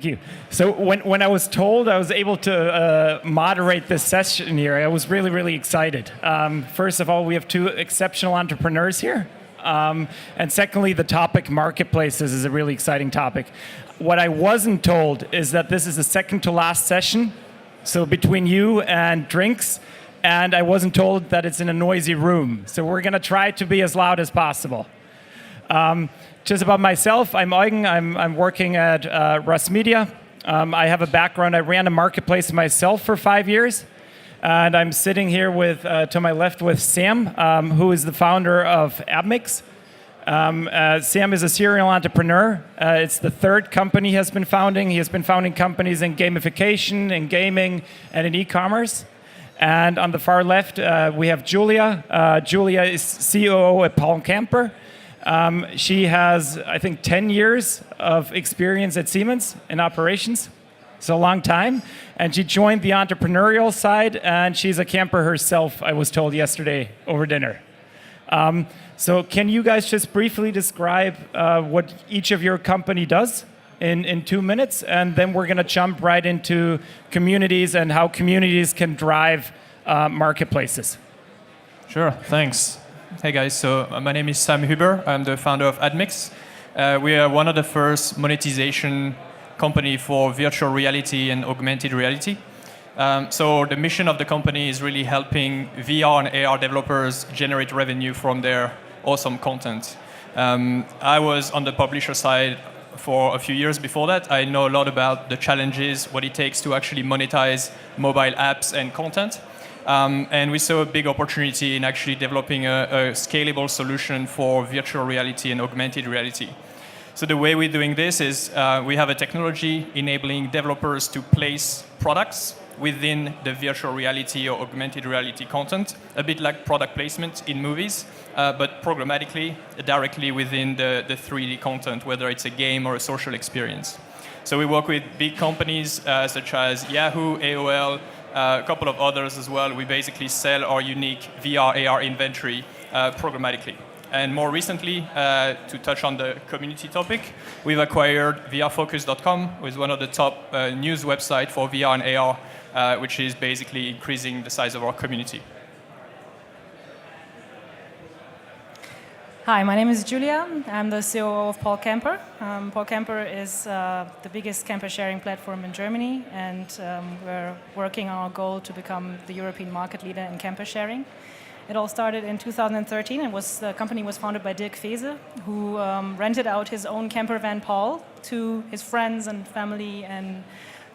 Thank you. So when I was told I was able to moderate this session here, I was really, really excited. First of all, we have two exceptional entrepreneurs here. And secondly, the topic marketplaces is a really exciting topic. What I wasn't told is that this is the second to last session, so between you and drinks, and I wasn't told that it's in a noisy room. So we're going to try to be as loud as possible. Just about myself, I'm Eugen. I'm working at Russmedia. I have a background. I ran a marketplace myself for 5 years. And I'm sitting here with, to my left with Sam, who is the founder of Admix. Sam is a serial entrepreneur. It's the third company he has been founding. He has been founding companies in gamification, in gaming, and in e-commerce. And on the far left, we have Julia. Julia is COO at PaulCamper. She has, I think, 10 years of experience at Siemens in operations. It's a long time. And she joined the entrepreneurial side, and she's a camper herself, I was told yesterday over dinner. So can you guys just briefly describe what each of your company does in 2 minutes? And then we're going to jump right into communities and how communities can drive marketplaces. Sure, thanks. Hey guys, so my name is Sam Huber. I'm the founder of Admix. We are one of the first monetization company for virtual reality and augmented reality. So the mission of the company is really helping VR and AR developers generate revenue from their awesome content. I was on the publisher side for a few years before that. I know a lot about the challenges, what it takes to actually monetize mobile apps and content. And we saw a big opportunity in actually developing a scalable solution for virtual reality and augmented reality. So the way we're doing this is we have a technology enabling developers to place products within the virtual reality or augmented reality content, a bit like product placement in movies, but programmatically, directly within the 3D content, whether it's a game or a social experience. So we work with big companies such as Yahoo, AOL, a couple of others as well. We basically sell our unique VR, AR inventory programmatically. And more recently, to touch on the community topic, we've acquired vrfocus.com, which is one of the top news websites for VR and AR, which is basically increasing the size of our community. Hi, my name is Julia. I'm the COO of PaulCamper. PaulCamper is the biggest camper sharing platform in Germany, and we're working on our goal to become the European market leader in camper sharing. It all started in 2013, and the company was founded by Dirk Fese, who rented out his own camper van Paul to his friends and family and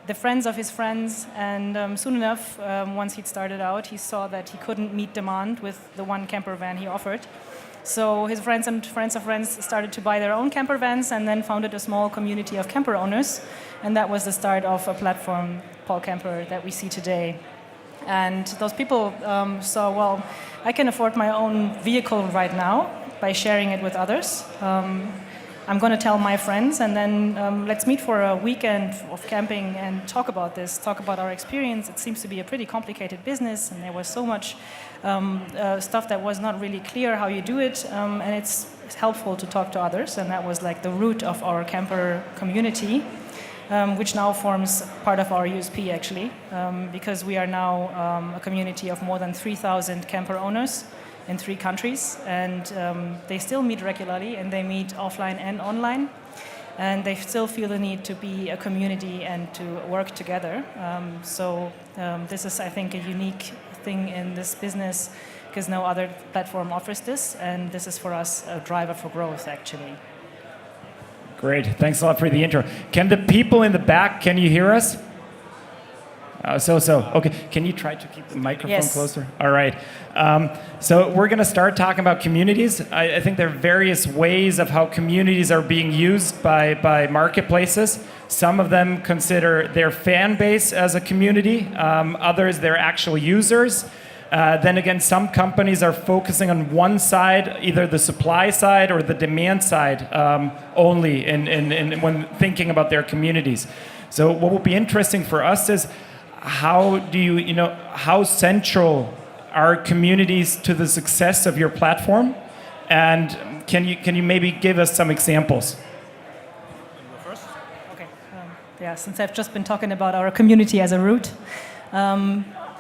the friends of his friends. And soon enough, once he'd started out, he saw that he couldn't meet demand with the one camper van he offered. So his friends and friends of friends started to buy their own camper vans and then founded a small community of camper owners. And that was the start of a platform, PaulCamper, that we see today. And those people saw, well, I can afford my own vehicle right now by sharing it with others. I'm going to tell my friends, and then let's meet for a weekend of camping and talk about this, talk about our experience. It seems to be a pretty complicated business, and there was so much stuff that was not really clear how you do it, and it's helpful to talk to others, and that was like the root of our camper community. Which now forms part of our USP, actually, because we are now a community of more than 3,000 camper owners in 3 countries, and they still meet regularly, and they meet offline and online, and they still feel the need to be a community and to work together. So this is, I think, a unique thing in this business, because no other platform offers this, and this is for us a driver for growth, actually. Great, thanks a lot for the intro. Can the people in the back, can you hear us? Okay, can you try to keep the microphone closer? All right. So we're going to start talking about communities. I think there are various ways of how communities are being used by marketplaces. Some of them consider their fan base as a community. Others, they're actual users. Then again, some companies are focusing on one side, either the supply side or the demand side only when thinking about their communities. So what will be interesting for us is how central are communities to the success of your platform? And can you maybe give us some examples? since I've just been talking about our community as a root,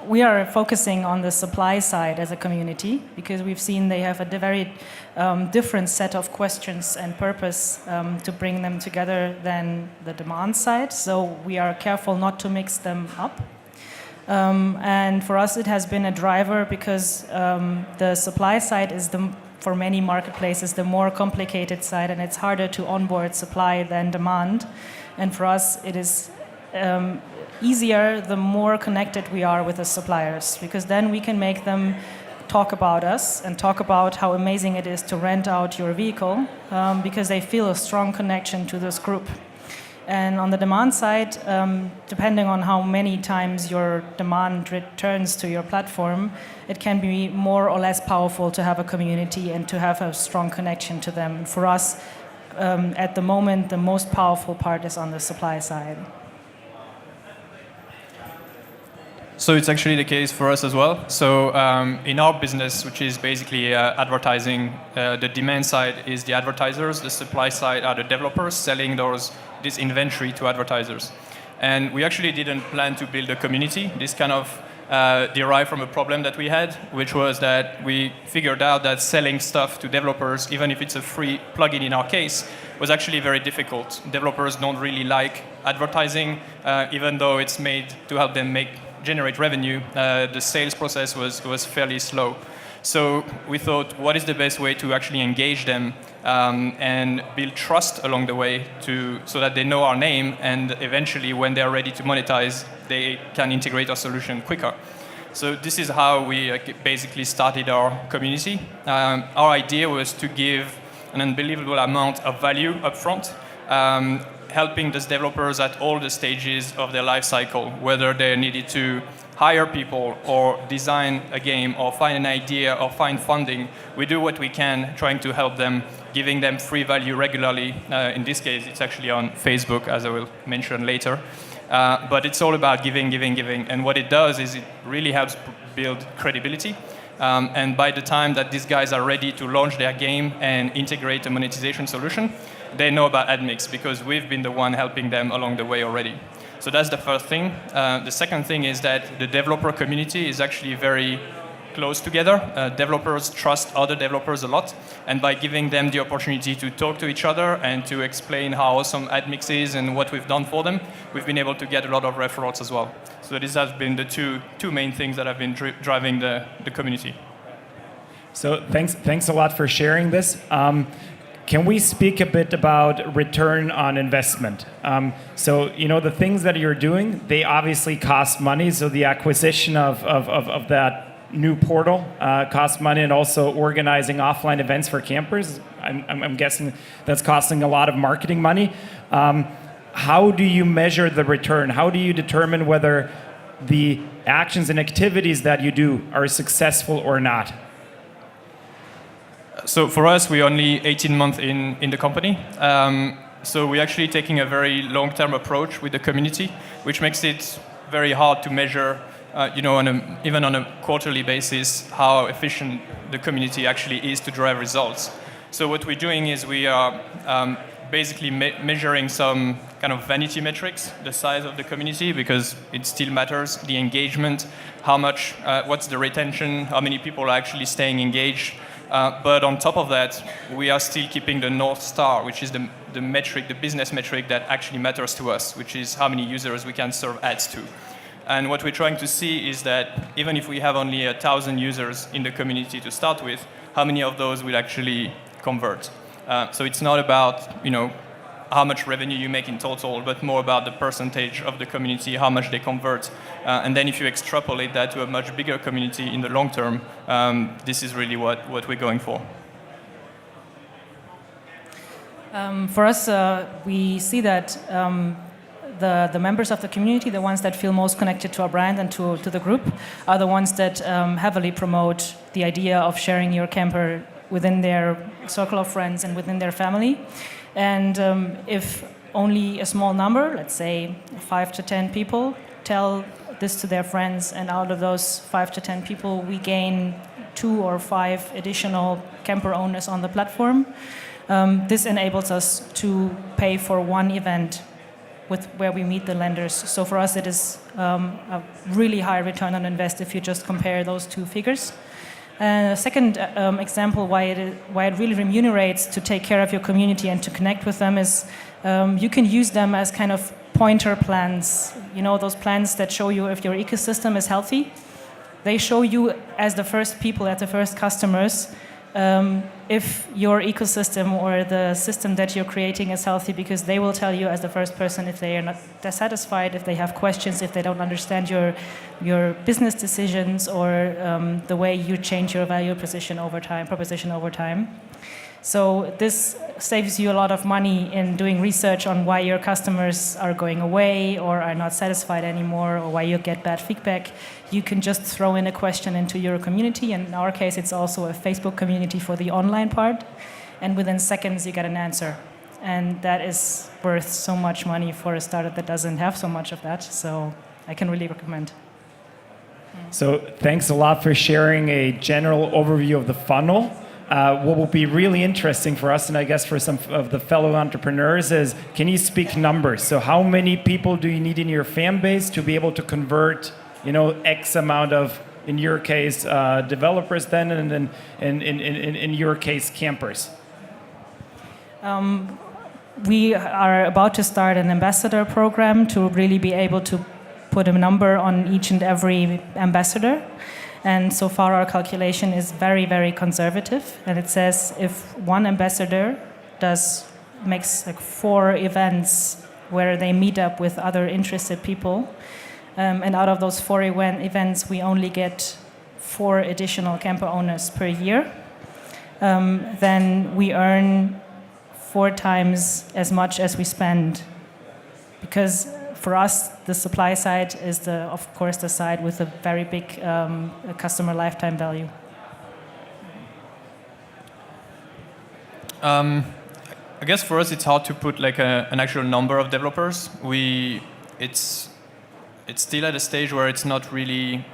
we are focusing on the supply side as a community because we've seen they have a very different set of questions and purpose to bring them together than the demand side. So we are careful not to mix them up. And for us, it has been a driver because the supply side is for many marketplaces the more complicated side, and it's harder to onboard supply than demand. And for us, it is easier the more connected we are with the suppliers, because then we can make them talk about us and talk about how amazing it is to rent out your vehicle because they feel a strong connection to this group. And on the demand side, depending on how many times your demand returns to your platform, it can be more or less powerful to have a community and to have a strong connection to them. For us, at the moment, the most powerful part is on the supply side. So it's actually the case for us as well. So in our business, which is basically advertising, the demand side is the advertisers, the supply side are the developers selling this inventory to advertisers. And we actually didn't plan to build a community. This kind of derived from a problem that we had, which was that we figured out that selling stuff to developers, even if it's a free plugin in our case, was actually very difficult. Developers don't really like advertising, even though it's made to help them generate revenue. The sales process was fairly slow. So we thought, what is the best way to actually engage them and build trust along the way so that they know our name, and eventually when they're ready to monetize, they can integrate our solution quicker. So this is how we basically started our community. Our idea was to give an unbelievable amount of value upfront, helping these developers at all the stages of their life cycle, whether they needed to hire people or design a game or find an idea or find funding. We do what we can trying to help them, giving them free value regularly. In this case, it's actually on Facebook, as I will mention later. But it's all about giving. And what it does is it really helps build credibility. And by the time that these guys are ready to launch their game and integrate a monetization solution, they know about Admix because we've been the one helping them along the way already. So that's the first thing. The second thing is that the developer community is actually very close together. Developers trust other developers a lot, and by giving them the opportunity to talk to each other and to explain how awesome Admix is and what we've done for them, we've been able to get a lot of referrals as well. So these have been the two main things that have been driving the community. So thanks a lot for sharing this. Can we speak a bit about return on investment? So, the things that you're doing, they obviously cost money. So the acquisition of that new portal costs money, and also organizing offline events for campers. I'm guessing that's costing a lot of marketing money. How do you measure the return? How do you determine whether the actions and activities that you do are successful or not? So for us, we're only 18 months in the company. So we're actually taking a very long-term approach with the community, which makes it very hard to measure, even on a quarterly basis, how efficient the community actually is to drive results. So what we're doing is we are basically measuring some kind of vanity metrics, the size of the community, because it still matters, the engagement, how much, what's the retention, how many people are actually staying engaged. But on top of that, we are still keeping the North Star, which is the metric, the business metric that actually matters to us, which is how many users we can serve ads to. And what we're trying to see is that even if we have only 1,000 users in the community to start with, how many of those will actually convert? So it's not about, how much revenue you make in total, but more about the percentage of the community, how much they convert. And then if you extrapolate that to a much bigger community in the long term, this is really what we're going for. For us, we see that the members of the community, the ones that feel most connected to our brand and to the group, are the ones that heavily promote the idea of sharing your camper within their circle of friends and within their family. And if only a small number, let's say 5 to 10 people, tell this to their friends, and out of those 5 to 10 people, we gain 2 or 5 additional camper owners on the platform. This enables us to pay for one event where we meet the lenders. So for us, it is a really high return on invest if you just compare those two figures. A second example why it really remunerates to take care of your community and to connect with them is you can use them as kind of pointer plans. You know, those plans that show you if your ecosystem is healthy. They show you as the first people, as the first customers, if your ecosystem or the system that you're creating is healthy, because they will tell you as the first person if they are not dissatisfied, if they have questions, if they don't understand your business decisions or the way you change your value proposition over time. So this saves you a lot of money in doing research on why your customers are going away or are not satisfied anymore, or why you get bad feedback. You can just throw in a question into your community, and in our case it's also a Facebook community for the online part, and within seconds you get an answer. And that is worth so much money for a startup that doesn't have so much of that, so I can really recommend. So thanks a lot for sharing a general overview of the funnel. What will be really interesting for us, and I guess for some of the fellow entrepreneurs, is can you speak numbers? So how many people do you need in your fan base to be able to convert, X amount of, in your case, developers then, and then in your case, campers? We are about to start an ambassador program to really be able to put a number on each and every ambassador. And so far our calculation is very, very conservative. And it says if one ambassador makes like 4 events where they meet up with other interested people, and out of those 4 events we only get 4 additional camper owners per year, then we earn 4 times as much as we spend. Because for us, the supply side is, of course, the side with a very big customer lifetime value. I guess for us, it's hard to put like an actual number of developers. It's still at a stage where it's not really.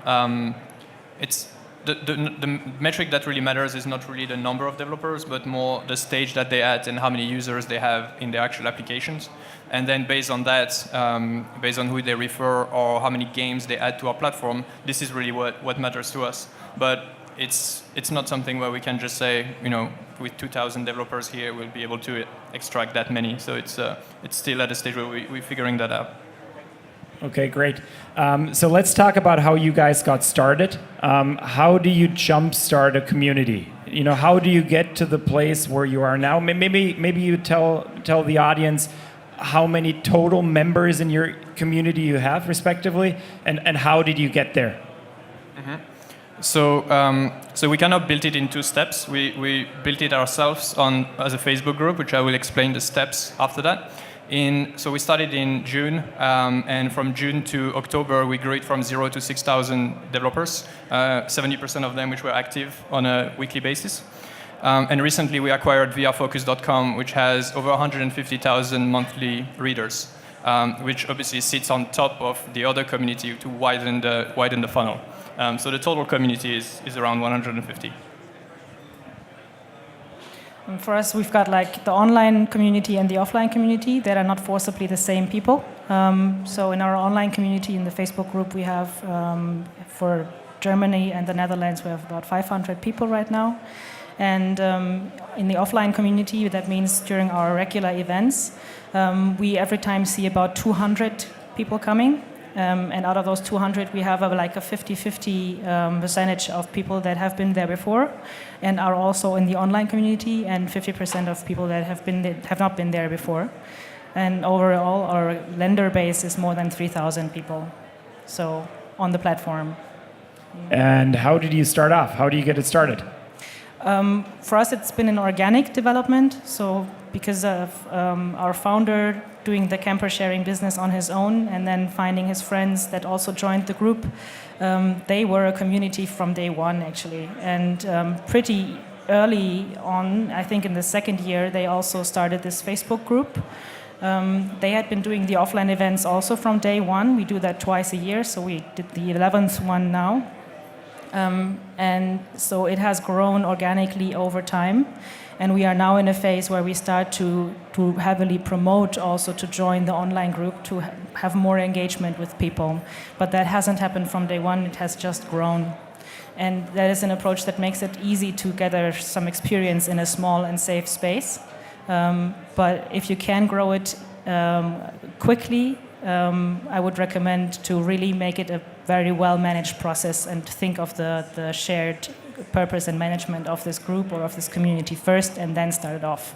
The metric that really matters is not really the number of developers, but more the stage that they're at and how many users they have in their actual applications. And then based on that, based on who they refer or how many games they add to our platform, this is really what matters to us. But it's not something where we can just say, with 2,000 developers here, we'll be able to extract that many. So it's still at a stage where we're figuring that out. Okay, great. So let's talk about how you guys got started. How do you jumpstart a community? How do you get to the place where you are now? Maybe you tell the audience how many total members in your community you have, respectively, and how did you get there? Mm-hmm. So we kind of built it in 2 steps. We built it ourselves as a Facebook group, which I will explain the steps after that. So we started in June, and from June to October, we grew it from 0 to 6,000 developers, 70% of them which were active on a weekly basis. And recently we acquired VRFocus.com, which has over 150,000 monthly readers, which obviously sits on top of the other community to widen the funnel. So the total community is around 150. And for us, we've got like the online community and the offline community that are not forcibly the same people. So in our online community, in the Facebook group, we have for Germany and the Netherlands, we have about 500 people right now. And in the offline community, that means during our regular events, we every time see about 200 people coming. And out of those 200, we have like a 50-50 percentage of people that have been there before and are also in the online community, and 50% of people that have not been there before. And overall, our lender base is more than 3,000 people, so on the platform. And how did you start off? How do you get it started? For us, it's been an organic development. So because of our founder doing the camper sharing business on his own and then finding his friends that also joined the group, they were a community from day one, actually. And pretty early on, I think in the second year, they also started this Facebook group. They had been doing the offline events also from day one. We do that twice a year, so we did the 11th one now. And so it has grown organically over time. And we are now in a phase where we start to heavily promote also to join the online group to have more engagement with people. But that hasn't happened from day one, it has just grown. And that is an approach that makes it easy to gather some experience in a small and safe space. But if you can grow it quickly, I would recommend to really make it a very well-managed process and think of the shared purpose and management of this group or of this community first, and then start it off.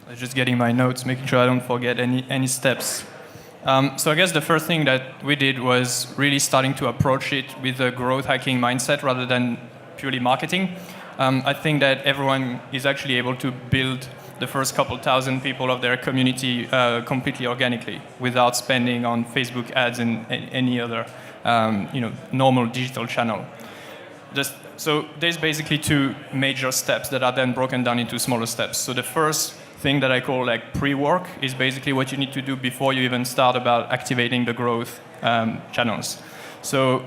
I was just getting my notes, making sure I don't forget any steps. So I guess the first thing that we did was really starting to approach it with a growth hacking mindset rather than purely marketing. I think that everyone is actually able to build the first couple thousand people of their community completely organically without spending on Facebook ads and any other normal digital channel. So there's basically two major steps that are then broken down into smaller steps. So the first thing that I call like pre-work is basically what you need to do before you even start about activating the growth channels. So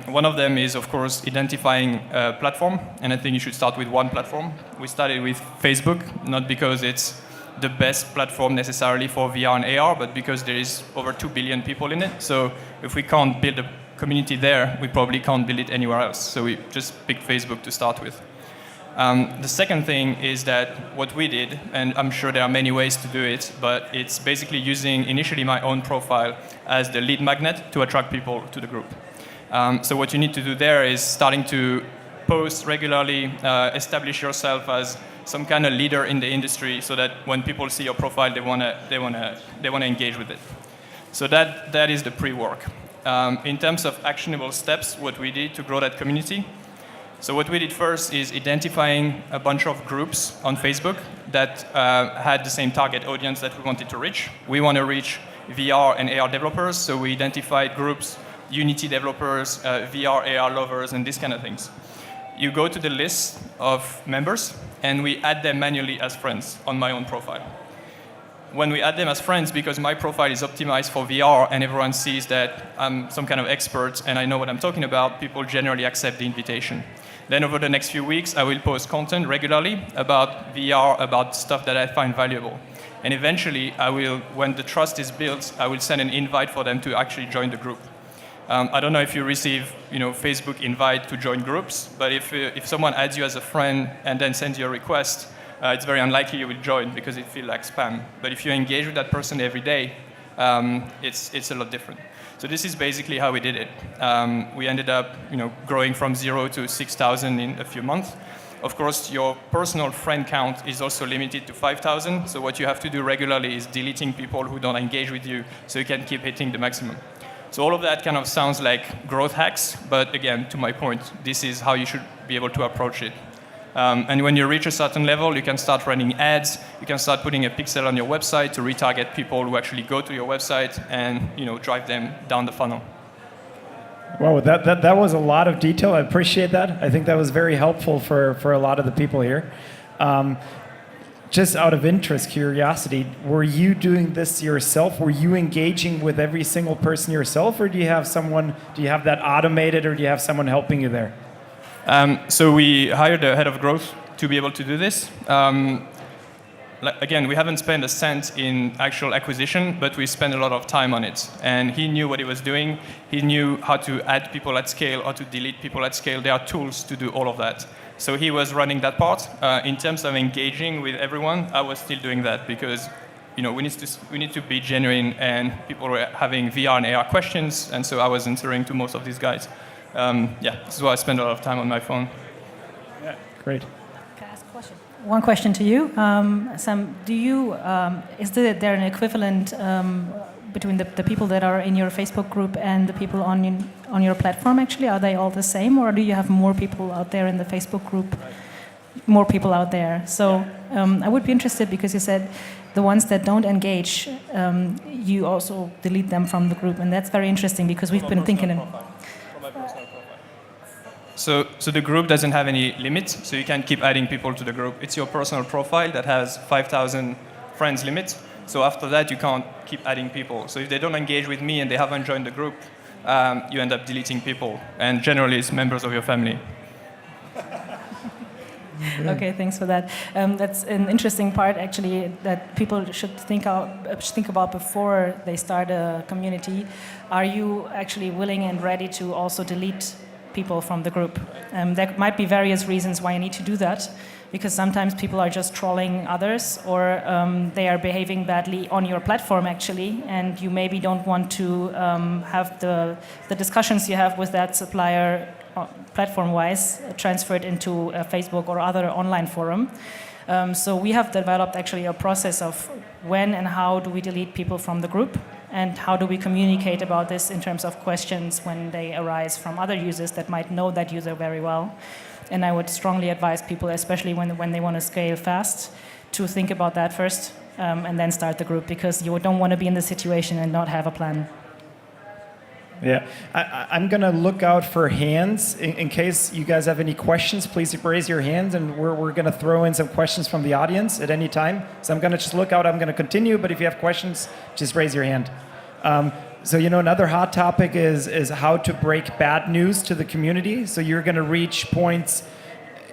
one of them is, of course, identifying a platform, and I think you should start with one platform. We started with Facebook, not because it's the best platform necessarily for VR and AR, but because there is over 2 billion people in it. So if we can't build a community there, we probably can't build it anywhere else. So we just picked Facebook to start with. The second thing is that what we did, and I'm sure there are many ways to do it, but it's basically using initially my own profile as the lead magnet to attract people to the group. So what you need to do there is starting to post regularly, establish yourself as some kind of leader in the industry, so that when people see your profile, they wanna engage with it. So that is the pre-work. In terms of actionable steps, what we did to grow that community. So what we did first is identifying a bunch of groups on Facebook that had the same target audience that we wanted to reach. We want to reach VR and AR developers, so we identified groups, Unity developers, VR, AR lovers, and these kind of things. You go to the list of members, and we add them manually as friends on my own profile. When we add them as friends, because my profile is optimized for VR and everyone sees that I'm some kind of expert and I know what I'm talking about, people generally accept the invitation. Then over the next few weeks, I will post content regularly about VR, about stuff that I find valuable. And eventually, when the trust is built, I will send an invite for them to actually join the group. I don't know if you receive, Facebook invite to join groups, but if someone adds you as a friend and then sends you a request, it's very unlikely you will join because it feels like spam. But if you engage with that person every day, it's a lot different. So this is basically how we did it. We ended up, growing from 0 to 6,000 in a few months. Of course, your personal friend count is also limited to 5,000. So what you have to do regularly is deleting people who don't engage with you, so you can keep hitting the maximum. So all of that kind of sounds like growth hacks, but again, to my point, this is how you should be able to approach it. And when you reach a certain level, you can start running ads. You can start putting a pixel on your website to retarget people who actually go to your website and drive them down the funnel. Wow, that was a lot of detail. I appreciate that. I think that was very helpful for a lot of the people here. Just out of interest, curiosity, were you doing this yourself? Were you engaging with every single person yourself, or do you have that automated, or do you have someone helping you there? So we hired a head of growth to be able to do this. Again, we haven't spent a cent in actual acquisition, but we spent a lot of time on it. And he knew what he was doing. He knew how to add people at scale, how to delete people at scale. There are tools to do all of that. So he was running that part. In terms of engaging with everyone, I was still doing that because we need to be genuine, and people were having VR and AR questions, and so I was answering to most of these guys. This is why I spend a lot of time on my phone. Yeah, great. Can I ask a question? One question to you, Sam. Is there an equivalent between the people that are in your Facebook group and the people on your platform? Actually, are they all the same, or do you have more people out there in the Facebook group? More people out there. So I would be interested because you said the ones that don't engage, you also delete them from the group, and that's very interesting because we've been thinking. So the group doesn't have any limits, so you can keep adding people to the group. It's your personal profile that has 5,000 friends limit. So after that, you can't keep adding people. So if they don't engage with me and they haven't joined the group, you end up deleting people. And generally, it's members of your family. Okay, thanks for that. That's an interesting part, actually, that people should think about before they start a community. Are you actually willing and ready to also delete people from the group? There might be various reasons why you need to do that, because sometimes people are just trolling others, or they are behaving badly on your platform, actually, and you maybe don't want to have the discussions you have with that supplier platform-wise transferred into a Facebook or other online forum. So we have developed actually a process of when and how do we delete people from the group, and how do we communicate about this in terms of questions when they arise from other users that might know that user very well. And I would strongly advise people, especially when they want to scale fast, to think about that first and then start the group, because you don't want to be in the situation and not have a plan. Yeah, I'm going to look out for hands. In case you guys have any questions, please raise your hands, and we're going to throw in some questions from the audience at any time. So I'm going to just look out. I'm going to continue, but if you have questions, just raise your hand. So, another hot topic is how to break bad news to the community. So you're going to reach points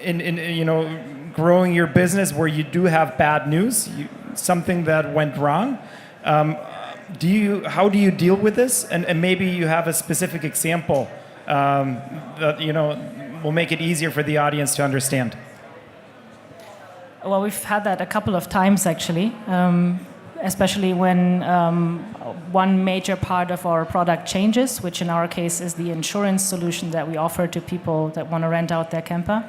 in growing your business where you do have bad news, something that went wrong. How do you deal with this? And maybe you have a specific example that will make it easier for the audience to understand. Well, we've had that a couple of times, actually, especially when one major part of our product changes, which in our case is the insurance solution that we offer to people that want to rent out their camper.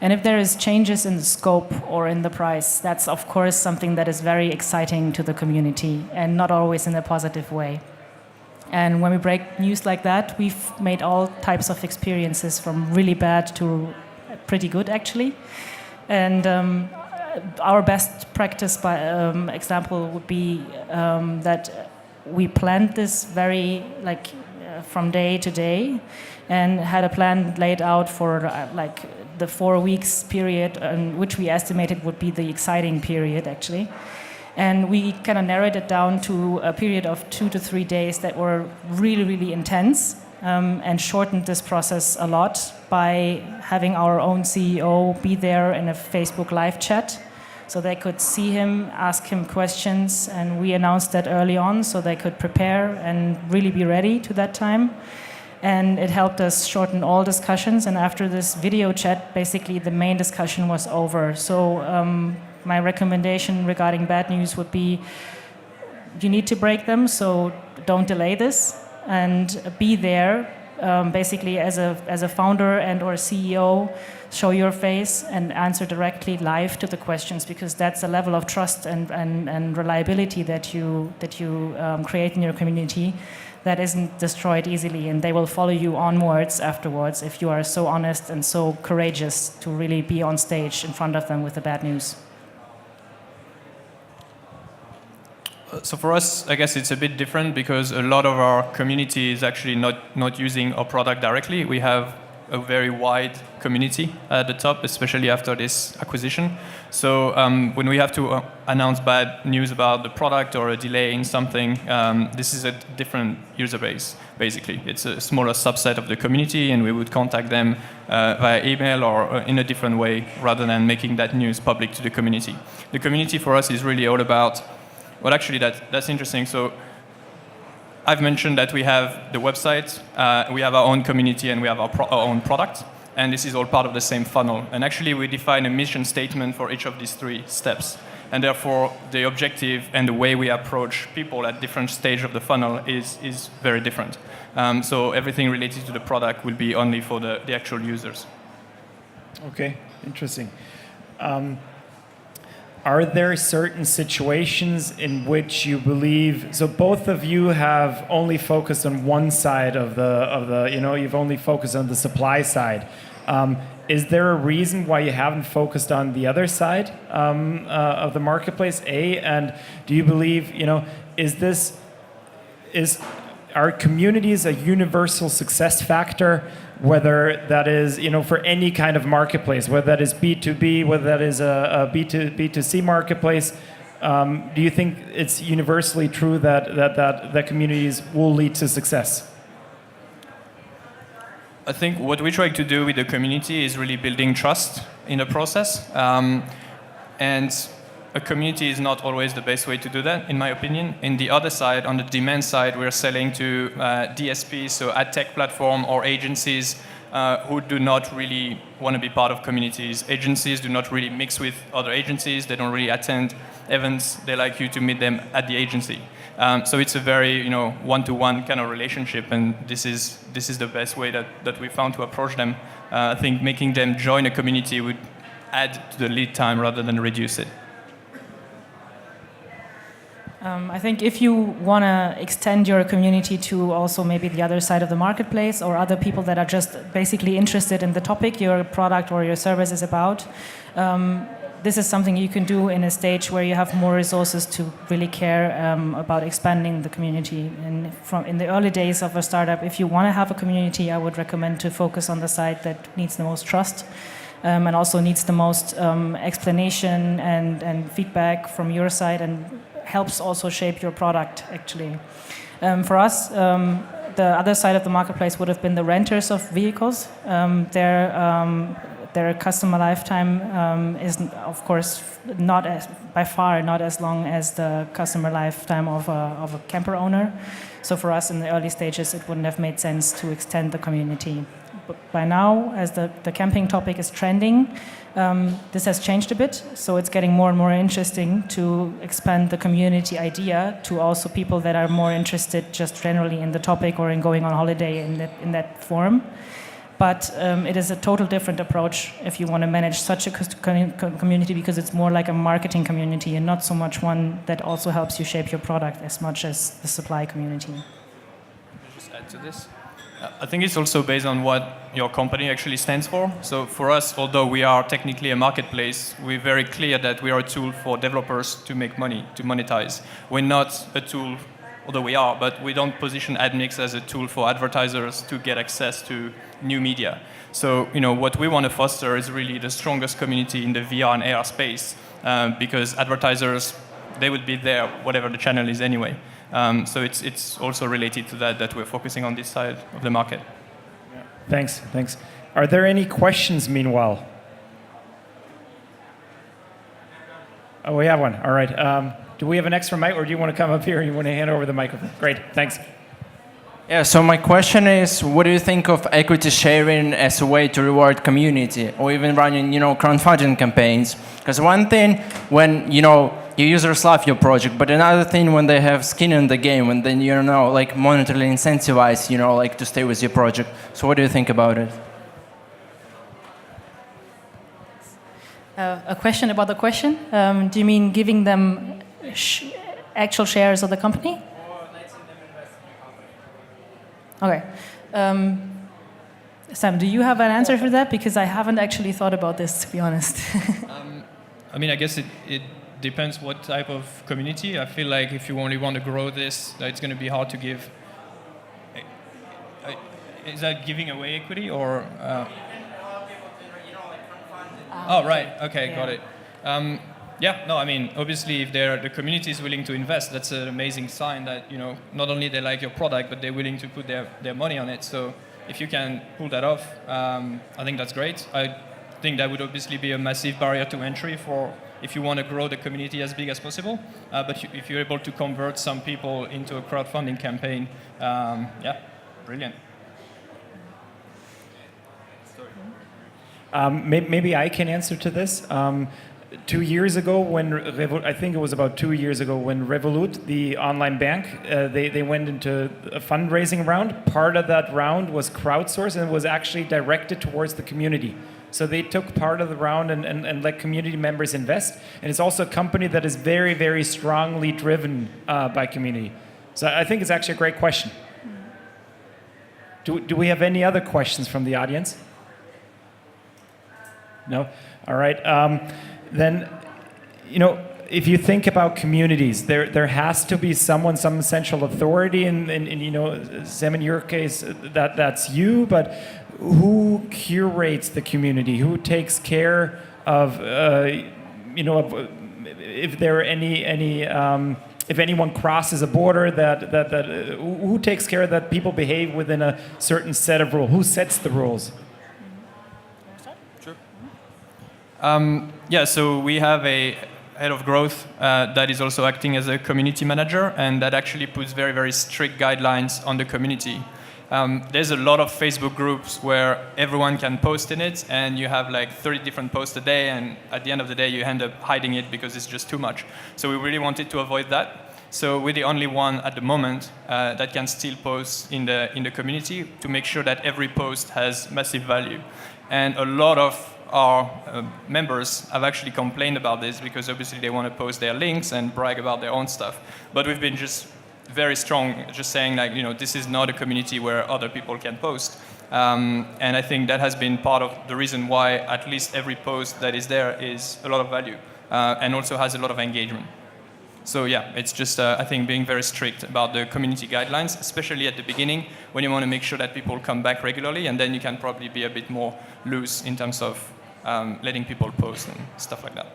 And if there is changes in the scope or in the price, that's of course something that is very exciting to the community, and not always in a positive way. And when we break news like that, we've made all types of experiences, from really bad to pretty good, actually. And our best practice example would be that we planned this very from day to day, and had a plan laid out for the 4 weeks period, which we estimated would be the exciting period, actually. And we kind of narrowed it down to a period of 2 to 3 days that were really, really intense, and shortened this process a lot by having our own CEO be there in a Facebook live chat. So they could see him, ask him questions, and we announced that early on so they could prepare and really be ready to that time. And it helped us shorten all discussions. And after this video chat, basically the main discussion was over. So my recommendation regarding bad news would be, you need to break them, so don't delay this, and be there. Basically, as a founder and or CEO, show your face and answer directly live to the questions, because that's a level of trust and reliability that you create in your community that isn't destroyed easily, and they will follow you onwards afterwards if you are so honest and so courageous to really be on stage in front of them with the bad news. So for us, I guess it's a bit different, because a lot of our community is actually not using our product directly. We have a very wide community at the top, especially after this acquisition. So when we have to announce bad news about the product or a delay in something, this is a different user base, basically. It's a smaller subset of the community, and we would contact them via email or in a different way, rather than making that news public to the community. The community for us is really all about, well, actually, that's interesting. So I've mentioned that we have the website, we have our own community, and we have our own product. And this is all part of the same funnel. And actually, we define a mission statement for each of these 3 steps. And therefore, the objective and the way we approach people at different stages of the funnel is very different. So everything related to the product will be only for the actual users. Okay, interesting. Are there certain situations in which you believe, so both of you have only focused on one side of the you've only focused on the supply side. Is there a reason why you haven't focused on the other side of the marketplace? And do you believe, are communities a universal success factor, whether that is, for any kind of marketplace, whether that is B2B, whether that is a B2C marketplace? Do you think it's universally true that communities will lead to success? I think what we try to do with the community is really building trust in the process. And a community is not always the best way to do that, in my opinion. In the other side, on the demand side, we're selling to DSPs, so ad tech platform or agencies who do not really want to be part of communities. Agencies do not really mix with other agencies. They don't really attend events. They like you to meet them at the agency. So it's a very one-to-one kind of relationship, and this is the best way that we found to approach them. I think making them join a community would add to the lead time rather than reduce it. I think if you want to extend your community to also maybe the other side of the marketplace or other people that are just basically interested in the topic your product or your service is about, this is something you can do in a stage where you have more resources to really care about expanding the community. And in the early days of a startup, if you want to have a community, I would recommend to focus on the side that needs the most trust and also needs the most explanation and feedback from your side, and helps also shape your product, actually. For us, the other side of the marketplace would have been the renters of vehicles. Their customer lifetime is, of course, by far not as long as the customer lifetime of a camper owner. So for us, in the early stages, it wouldn't have made sense to extend the community. But by now, as the camping topic is trending, this has changed a bit. So it's getting more and more interesting to expand the community idea to also people that are more interested just generally in the topic or in going on holiday in that form. But it is a total different approach if you want to manage such a community, because it's more like a marketing community and not so much one that also helps you shape your product as much as the supply community. Can I just add to this? I think it's also based on what your company actually stands for. So for us, although we are technically a marketplace, we're very clear that we are a tool for developers to make money, to monetize. We're not a tool, although we are, but we don't position Admix as a tool for advertisers to get access to new media. So what we want to foster is really the strongest community in the VR and AR space, because advertisers, they would be there whatever the channel is anyway. So it's also related to that we're focusing on this side of the market. Yeah. Thanks. Are there any questions meanwhile? Oh, we have one. All right. Do we have an extra mic, or do you want to come up here and you want to hand over the microphone? Great, thanks. Yeah, so my question is, what do you think of equity sharing as a way to reward community, or even running, crowdfunding campaigns? Because one thing when, your users love your project, but another thing when they have skin in the game, when then monetarily incentivized, to stay with your project. So what do you think about it? A question about the question? Do you mean giving them actual shares of the company? Or letting them invest in the company. Okay. Sam, do you have an answer for that? Because I haven't actually thought about this, to be honest. I guess it depends what type of community. I feel like if you only want to grow this, it's going to be hard to give. Is that giving away equity or? Oh, right. Okay, yeah. Got it. Obviously, if the community is willing to invest, that's an amazing sign that not only they like your product, but they're willing to put their money on it. So if you can pull that off, I think that's great. I think that would obviously be a massive barrier to entry for if you want to grow the community as big as possible. But if you're able to convert some people into a crowdfunding campaign, brilliant. Maybe I can answer to this. 2 years ago, I think it was about 2 years ago, when Revolut, the online bank, they went into a fundraising round. Part of that round was crowdsourced and was actually directed towards the community. So they took part of the round and let community members invest. And it's also a company that is very, very strongly driven by community. So I think it's actually a great question. Do we have any other questions from the audience? No? All right. Then, if you think about communities, there has to be some central authority, and Sam, in your case, that's you, but who curates the community? Who takes care of, if there are if anyone crosses a border, who takes care that people behave within a certain set of rules? Who sets the rules? Yeah, so we have a head of growth that is also acting as a community manager, and that actually puts very, very strict guidelines on the community. There's a lot of Facebook groups where everyone can post in it, and you have like 30 different posts a day, and at the end of the day, you end up hiding it because it's just too much. So we really wanted to avoid that. So we're the only one at the moment that can still post in the community to make sure that every post has massive value. And a lot of our members have actually complained about this because obviously they want to post their links and brag about their own stuff. But we've been just very strong, just saying like, this is not a community where other people can post. And I think that has been part of the reason why at least every post that is there is a lot of value and also has a lot of engagement. So yeah, it's just, I think, being very strict about the community guidelines, especially at the beginning, when you want to make sure that people come back regularly, and then you can probably be a bit more loose in terms of letting people post and stuff like that.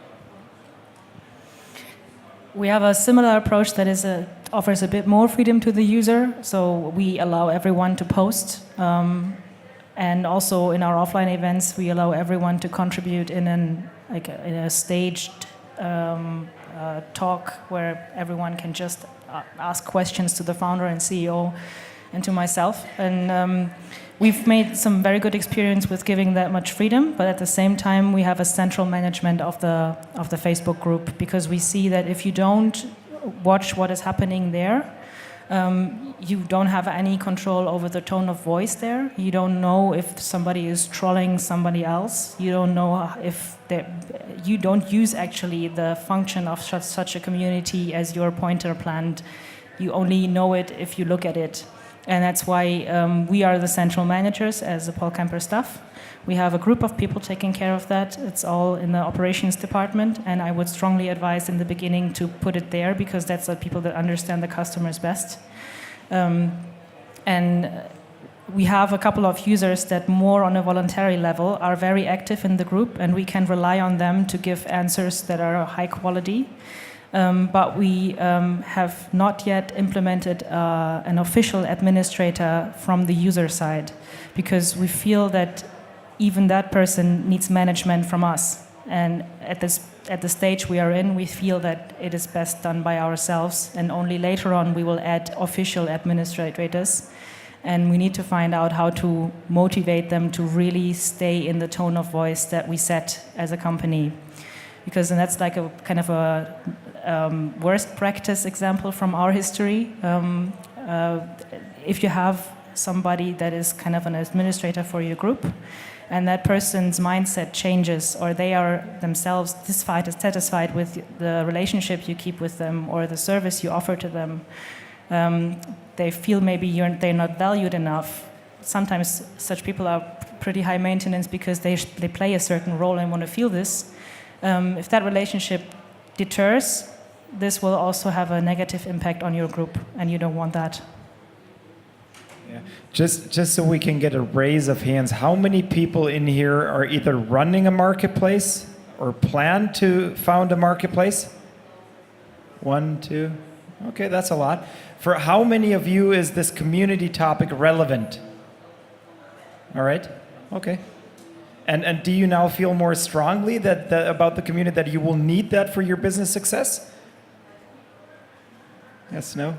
We have a similar approach that offers a bit more freedom to the user. So we allow everyone to post. And also in our offline events, we allow everyone to contribute in a staged talk where everyone can just ask questions to the founder and CEO and to myself. And we've made some very good experience with giving that much freedom, but at the same time we have a central management of the Facebook group, because we see that if you don't watch what is happening there, you don't have any control over the tone of voice there. You don't know if somebody is trolling somebody else. You don't know if you don't use actually the function of such a community as your pointer planned. You only know it if you look at it. And that's why we are the central managers as the PaulCamper staff. We have a group of people taking care of that. It's all in the operations department, and I would strongly advise in the beginning to put it there, because that's the people that understand the customers best. And we have a couple of users that more on a voluntary level are very active in the group, and we can rely on them to give answers that are high quality. But we have not yet implemented an official administrator from the user side, because we feel that even that person needs management from us. And at the stage we are in, we feel that it is best done by ourselves, and only later on we will add official administrators. And we need to find out how to motivate them to really stay in the tone of voice that we set as a company. Because and that's like a kind of a worst practice example from our history. If you have somebody that is kind of an administrator for your group, and that person's mindset changes, or they are themselves dissatisfied with the relationship you keep with them or the service you offer to them, they feel maybe they're not valued enough. Sometimes such people are pretty high maintenance because they play a certain role and want to feel this. If that relationship deters, this will also have a negative impact on your group, and you don't want that. Yeah. Just so we can get a raise of hands, how many people in here are either running a marketplace or plan to found a marketplace? 1, 2. Okay, that's a lot. For how many of you is this community topic relevant? All right. Okay. And do you now feel more strongly that about the community, that you will need that for your business success? Yes, no?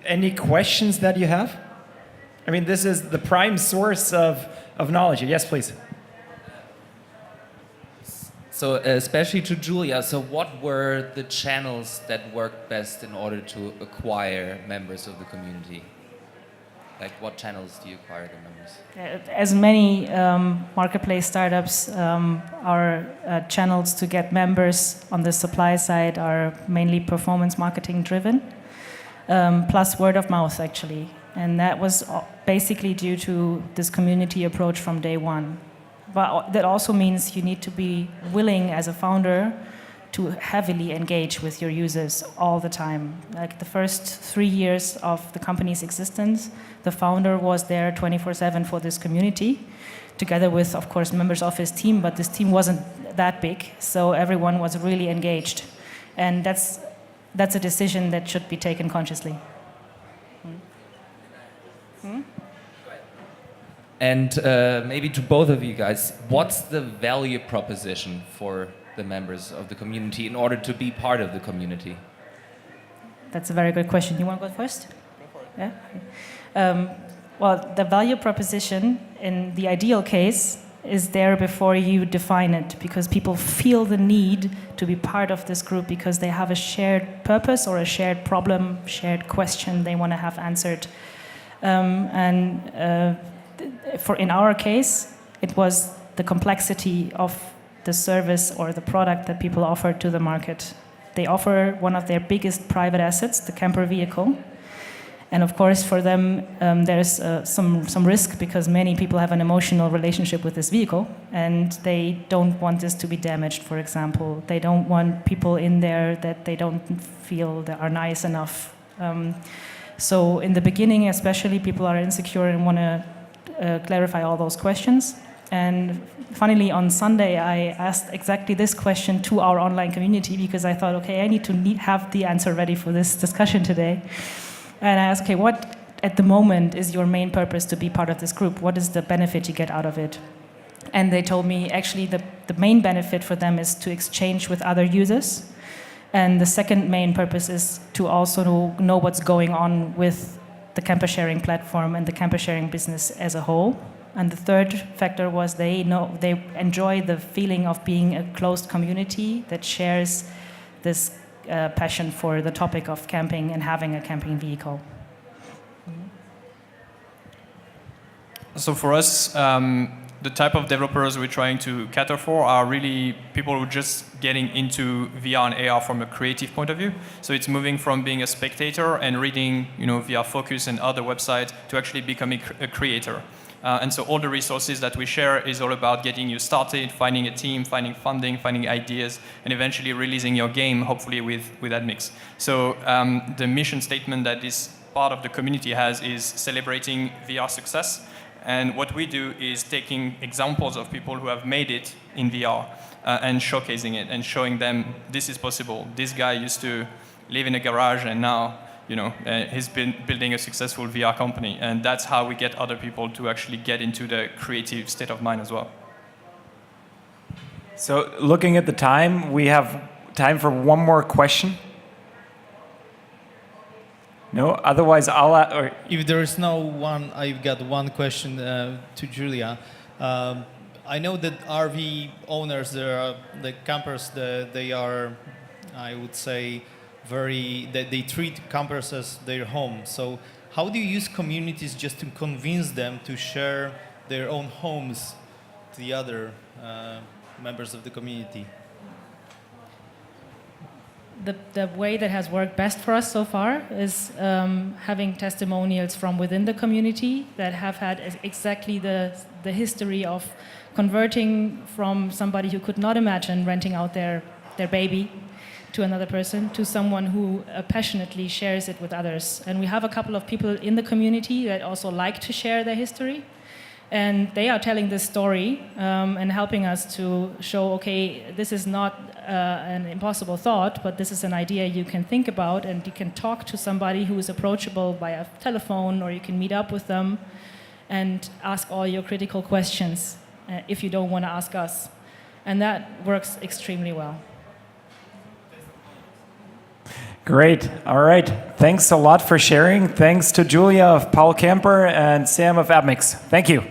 Any questions that you have? I mean, this is the prime source of knowledge. Yes, please. So especially to Julia, so what were the channels that worked best in order to acquire members of the community? Like, what channels do you acquire the members? As many marketplace startups, our channels to get members on the supply side are mainly performance marketing driven, plus word of mouth actually. And that was basically due to this community approach from day one. But that also means you need to be willing as a founder to heavily engage with your users all the time. Like the first 3 years of the company's existence, the founder was there 24/7 for this community, together with, of course, members of his team, but this team wasn't that big, so everyone was really engaged. And that's a decision that should be taken consciously. And maybe to both of you guys, what's the value proposition for the members of the community in order to be part of the community? That's a very good question. You want to go first? Go for it. Yeah? Well, the value proposition in the ideal case is there before you define it, because people feel the need to be part of this group because they have a shared purpose or a shared problem, shared question they want to have answered. In our case, it was the complexity of the service or the product that people offer to the market. They offer one of their biggest private assets, the camper vehicle. And of course, for them, there's some risk because many people have an emotional relationship with this vehicle and they don't want this to be damaged, for example. They don't want people in there that they don't feel that are nice enough. So in the beginning, especially, people are insecure and want to clarify all those questions. And funnily, on Sunday, I asked exactly this question to our online community because I thought, okay, I need to have the answer ready for this discussion today. And I asked, okay, what at the moment is your main purpose to be part of this group? What is the benefit you get out of it? And they told me actually the main benefit for them is to exchange with other users. And the second main purpose is to also know what's going on with the camper sharing platform and the camper sharing business as a whole. And the third factor was they enjoy the feeling of being a closed community that shares this passion for the topic of camping and having a camping vehicle. So for us, the type of developers we're trying to cater for are really people who are just getting into VR and AR from a creative point of view. So it's moving from being a spectator and reading, VR Focus and other websites to actually becoming a creator. And so all the resources that we share is all about getting you started, finding a team, finding funding, finding ideas, and eventually releasing your game, hopefully with Admix. So the mission statement that this part of the community has is celebrating VR success. And what we do is taking examples of people who have made it in VR and showcasing it and showing them this is possible. This guy used to live in a garage and now he's been building a successful VR company. And that's how we get other people to actually get into the creative state of mind as well. So looking at the time, we have time for one more question. No, otherwise I'll... If there is no one, I've got one question to Julia. I know that RV owners, the campers, they are, I would say, they treat campers as their home. So how do you use communities just to convince them to share their own homes to the other members of the community? The way that has worked best for us so far is having testimonials from within the community that have had exactly the history of converting from somebody who could not imagine renting out their baby to another person to someone who passionately shares it with others. And we have a couple of people in the community that also like to share their history. And they are telling this story and helping us to show, okay, this is not an impossible thought, but this is an idea you can think about, and you can talk to somebody who is approachable via telephone, or you can meet up with them and ask all your critical questions if you don't want to ask us. And that works extremely well. Great. All right. Thanks a lot for sharing. Thanks to Julia of PaulCamper and Sam of Admix. Thank you.